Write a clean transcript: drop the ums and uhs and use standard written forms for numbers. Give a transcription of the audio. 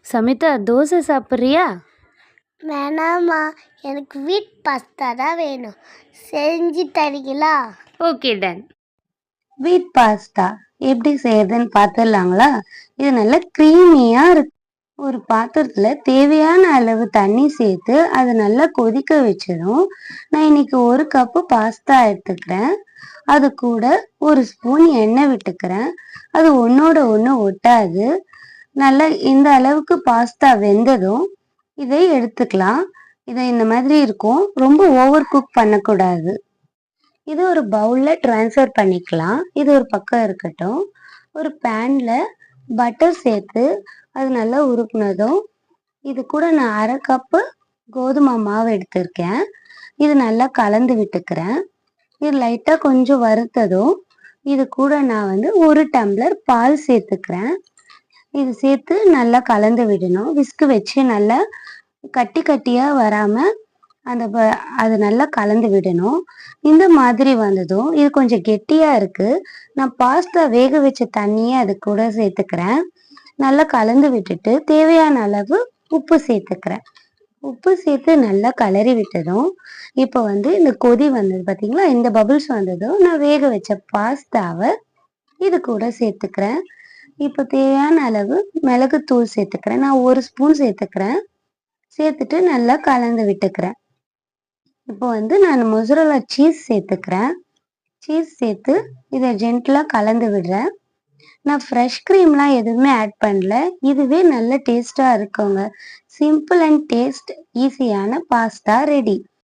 சமிதா, தோசை சாப்பிட்றியா? வேணாம்மா, எனக்கு வீட் பாஸ்தா தான் வேணும். செஞ்சு தரீங்களா? Okay, ton. வீட் பாஸ்தா எப்படி செய்யறதுன்னு பார்த்துடலாங்களா? இது நல்லா க்ரீமியா இருக்கு. ஒரு பாத்திரத்துல தேவையான அளவு தண்ணி சேர்த்து அதை நல்லா கொதிக்க வச்சிடும். நான் இன்னைக்கு 1 கப்பு பாஸ்தா எடுத்துக்கிறேன். அது கூட 1 ஸ்பூன் எண்ணெய் விட்டுக்கிறேன். அது ஒன்னோட ஒன்று ஒட்டாது. நல்லா இந்த அளவுக்கு பாஸ்தா வெந்ததும் இதை எடுத்துக்கலாம். இதை இந்த மாதிரி இருக்கும். ரொம்ப ஓவர் குக் பண்ணக்கூடாது. இது ஒரு பவுல்ல ட்ரான்ஸ்ஃபர் பண்ணிக்கலாம். இது ஒரு பக்கம் இருக்கட்டும். ஒரு பேன்ல பட்டர் சேர்த்து அது நல்லா உருக்குனதும் இது கூட நான் 1/2 கப்பு கோதுமை மாவு எடுத்திருக்கேன். இது நல்லா கலந்து விட்டுக்கிறேன். இது லைட்டா கொஞ்சம் வறுத்ததும் இது கூட நான் 1 டம்ளர் பால் சேர்த்துக்கிறேன். இது சேர்த்து நல்லா கலந்து விடணும். விஸ்கு வச்சு நல்லா கட்டி கட்டியா வராம அது நல்லா கலந்து விடணும். இந்த மாதிரி வந்ததும் இது கொஞ்சம் கெட்டியா இருக்கு. நான் பாஸ்தா வேக வச்ச தண்ணியை அது கூட சேர்த்துக்கிறேன். நல்லா கலந்து விட்டுட்டு தேவையான அளவு உப்பு சேர்த்துக்கிறேன். உப்பு சேர்த்து நல்லா கலரி விட்டதும் இப்போ இந்த கொதி வந்தது பார்த்தீங்களா, இந்த பபிள்ஸ் வந்ததும் நான் வேக வச்ச பாஸ்தாவை இது கூட சேர்த்துக்கிறேன். இப்போ தேவையான அளவு மிளகுத்தூள் சேர்த்துக்கிறேன். நான் 1 ஸ்பூன் சேர்த்துக்கிறேன். சேர்த்துட்டு நல்லா கலந்து விட்டுக்கிறேன். இப்போ நான் மொசரல்லா சீஸ் சேர்த்துக்கிறேன். சீஸ் சேர்த்து இதை ஜென்டிலாக கலந்து விடுறேன். நான் ஃப்ரெஷ் க்ரீம்லாம் எதுவுமே ஆட் பண்ணல. இதுவே நல்ல டேஸ்ட்டாக இருக்குங்க. சிம்பிள் அண்ட் டேஸ்ட் ஈஸியான பாஸ்தா ரெடி.